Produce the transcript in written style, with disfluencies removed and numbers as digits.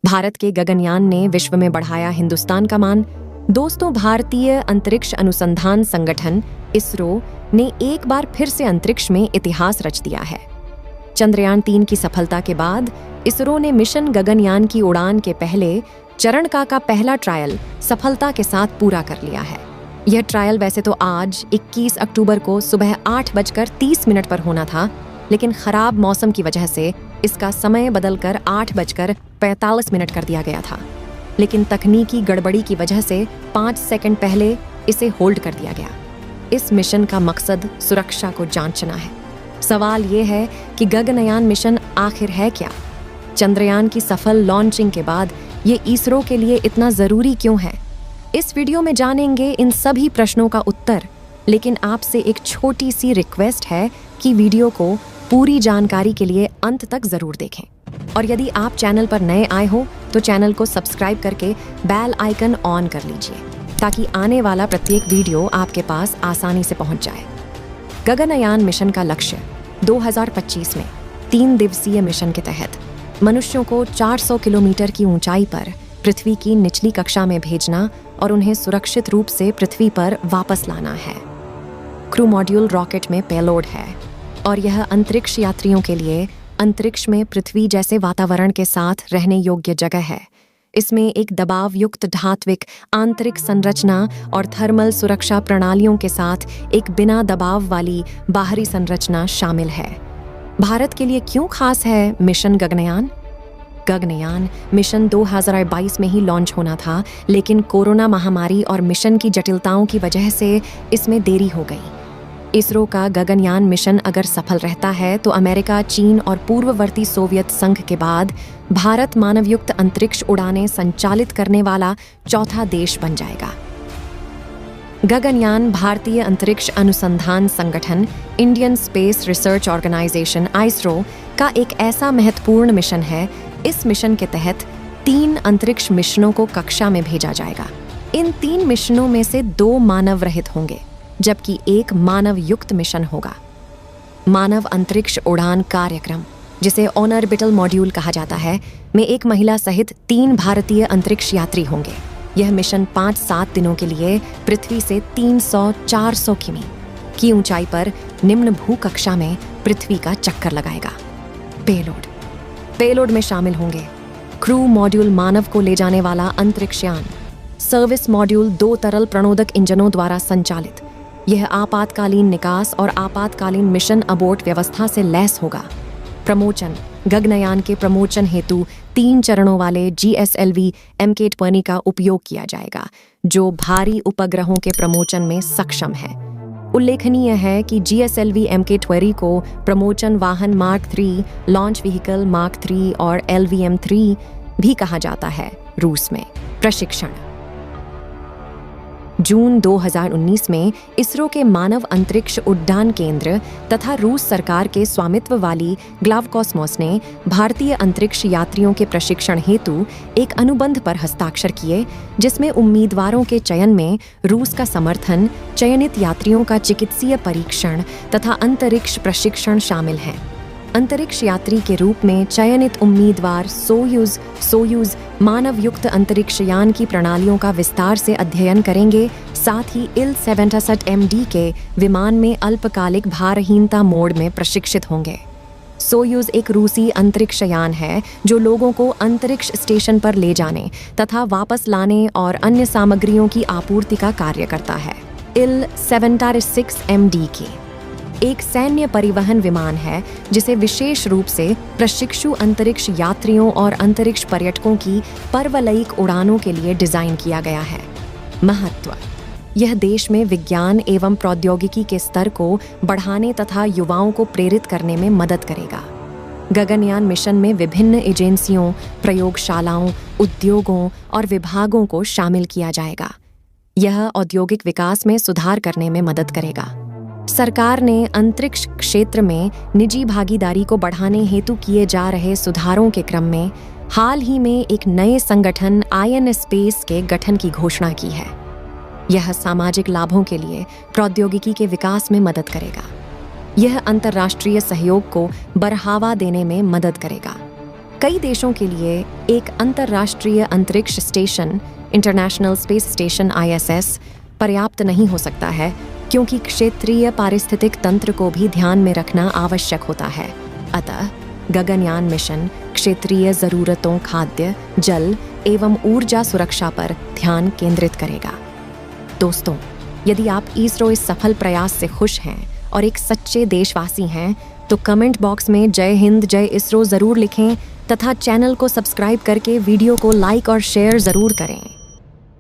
भारत के गगनयान ने विश्व में बढ़ाया हिंदुस्तान का मान। दोस्तों, भारतीय अंतरिक्ष अनुसंधान संगठन इसरो ने एक बार फिर से अंतरिक्ष में इतिहास रच दिया है। चंद्रयान 3 की सफलता के बाद इसरो ने मिशन गगनयान की उड़ान के पहले चरण का पहला ट्रायल सफलता के साथ पूरा कर लिया है। यह ट्रायल वैसे तो आज 21 अक्टूबर को सुबह 8:30 पर होना था, लेकिन खराब मौसम की वजह से इसका समय बदलकर 8:45 कर दिया गया था। लेकिन तकनीकी गड़बड़ी की वजह से 5 सेकंड पहले इसे होल्ड कर दिया गया। इस मिशन का मकसद सुरक्षा को जांचना है। सवाल ये है कि गगनयान मिशन आखिर है क्या? चंद्रयान की सफल लॉन्चिंग के बाद ये इसरो के लिए इतना जरूरी क्यों है? इस वीडियो में जानेंगे इन सभी प्रश्नों का उत्तर। लेकिन आपसे एक छोटी सी रिक्वेस्ट है कि वीडियो को पूरी जानकारी के लिए अंत तक जरूर देखें। और यदि आप चैनल पर नए आए हो तो चैनल को सब्सक्राइब करके बेल आइकन ऑन कर लीजिए, ताकि आने वाला प्रत्येक वीडियो आपके पास आसानी से पहुंच जाए। गगनयान मिशन का लक्ष्य 2025 में 3 दिवसीय मिशन के तहत मनुष्यों को 400 किलोमीटर की ऊंचाई पर पृथ्वी की निचली कक्षा में भेजना और उन्हें सुरक्षित रूप से पृथ्वी पर वापस लाना है। क्रू मॉड्यूल रॉकेट में पेलोड है और यह अंतरिक्ष यात्रियों के लिए अंतरिक्ष में पृथ्वी जैसे वातावरण के साथ रहने योग्य जगह है। इसमें एक दबाव युक्त धात्विक आंतरिक संरचना और थर्मल सुरक्षा प्रणालियों के साथ एक बिना दबाव वाली बाहरी संरचना शामिल है। भारत के लिए क्यों खास है मिशन गगनयान? गगनयान मिशन 2022 में ही लॉन्च होना था, लेकिन कोरोना महामारी और मिशन की जटिलताओं की वजह से इसमें देरी हो गई। इसरो का गगनयान मिशन अगर सफल रहता है तो अमेरिका, चीन और पूर्ववर्ती सोवियत संघ के बाद भारत मानवयुक्त अंतरिक्ष उड़ानें संचालित करने वाला चौथा देश बन जाएगा। गगनयान भारतीय अंतरिक्ष अनुसंधान संगठन इंडियन स्पेस रिसर्च ऑर्गेनाइजेशन (आईएसआरओ) का एक ऐसा महत्वपूर्ण मिशन है। इस मिशन के तहत 3 अंतरिक्ष मिशनों को कक्षा में भेजा जाएगा। इन 3 मिशनों में से 2 मानव रहित होंगे, जबकि एक मानव युक्त मिशन होगा। मानव अंतरिक्ष उड़ान कार्यक्रम, जिसे ऑर्बिटल मॉड्यूल कहा जाता है, में एक महिला सहित 3 भारतीय अंतरिक्ष यात्री होंगे। यह मिशन 5-7 दिनों के लिए पृथ्वी से 300-400 किमी की ऊंचाई पर निम्न भू कक्षा में पृथ्वी का चक्कर लगाएगा। पेलोड में शामिल होंगे क्रू मॉड्यूल, मानव को ले जाने वाला अंतरिक्षयान, सर्विस मॉड्यूल 2 तरल प्रणोदक इंजनों द्वारा संचालित। यह आपातकालीन निकास और आपातकालीन मिशन अबोर्ट व्यवस्था से लैस होगा। प्रमोचन, गगनयान के प्रमोचन हेतु 3 चरणों वाले GSLV Mk-20 का उपयोग किया जाएगा, जो भारी उपग्रहों के प्रमोचन में सक्षम है। उल्लेखनीय है कि GSLV Mk-20 को प्रमोचन वाहन मार्क 3, लॉन्च व्हीकल मार्क 3 और LVM-3 भी कहा जाता है। रूस में प्रशिक्षण। जून 2019 में इसरो के मानव अंतरिक्ष उड्डान केंद्र तथा रूस सरकार के स्वामित्व वाली ग्लावकॉस्मोस ने भारतीय अंतरिक्ष यात्रियों के प्रशिक्षण हेतु एक अनुबंध पर हस्ताक्षर किए, जिसमें उम्मीदवारों के चयन में रूस का समर्थन, चयनित यात्रियों का चिकित्सीय परीक्षण तथा अंतरिक्ष प्रशिक्षण शामिल हैं। अंतरिक्ष यात्री के रूप में चयनित उम्मीदवार सोयूज मानव युक्त अंतरिक्ष यान की प्रणालियों का विस्तार से अध्ययन करेंगे। साथ ही Il-76MD के विमान में अल्पकालिक भारहीनता मोड में प्रशिक्षित होंगे। सोयूज एक रूसी अंतरिक्ष यान है जो लोगों को अंतरिक्ष स्टेशन पर ले जाने तथा वापस लाने और अन्य सामग्रियों की आपूर्ति का कार्य करता है। Il-76MD की एक सैन्य परिवहन विमान है, जिसे विशेष रूप से प्रशिक्षु अंतरिक्ष यात्रियों और अंतरिक्ष पर्यटकों की पर्वलयिक उड़ानों के लिए डिजाइन किया गया है। महत्व: यह देश में विज्ञान एवं प्रौद्योगिकी के स्तर को बढ़ाने तथा युवाओं को प्रेरित करने में मदद करेगा। गगनयान मिशन में विभिन्न एजेंसियों, प्रयोगशालाओं, उद्योगों और विभागों को शामिल किया जाएगा। यह औद्योगिक विकास में सुधार करने में मदद करेगा। सरकार ने अंतरिक्ष क्षेत्र में निजी भागीदारी को बढ़ाने हेतु किए जा रहे सुधारों के क्रम में हाल ही में एक नए संगठन INSpace के गठन की घोषणा की है। यह सामाजिक लाभों के लिए प्रौद्योगिकी के विकास में मदद करेगा। यह अंतर्राष्ट्रीय सहयोग को बढ़ावा देने में मदद करेगा। कई देशों के लिए एक अंतर्राष्ट्रीय अंतरिक्ष station, international space station ISS, पर्याप्त नहीं हो सकता है, क्योंकि क्षेत्रीय पारिस्थितिक तंत्र को भी ध्यान में रखना आवश्यक होता है। अतः गगनयान मिशन क्षेत्रीय जरूरतों, खाद्य, जल एवं ऊर्जा सुरक्षा पर ध्यान केंद्रित करेगा। दोस्तों, यदि आप इसरो इस सफल प्रयास से खुश हैं और एक सच्चे देशवासी हैं, तो कमेंट बॉक्स में जय हिंद, जय इसरो जरूर लिखें तथा चैनल को सब्सक्राइब करके वीडियो को लाइक और शेयर जरूर करें।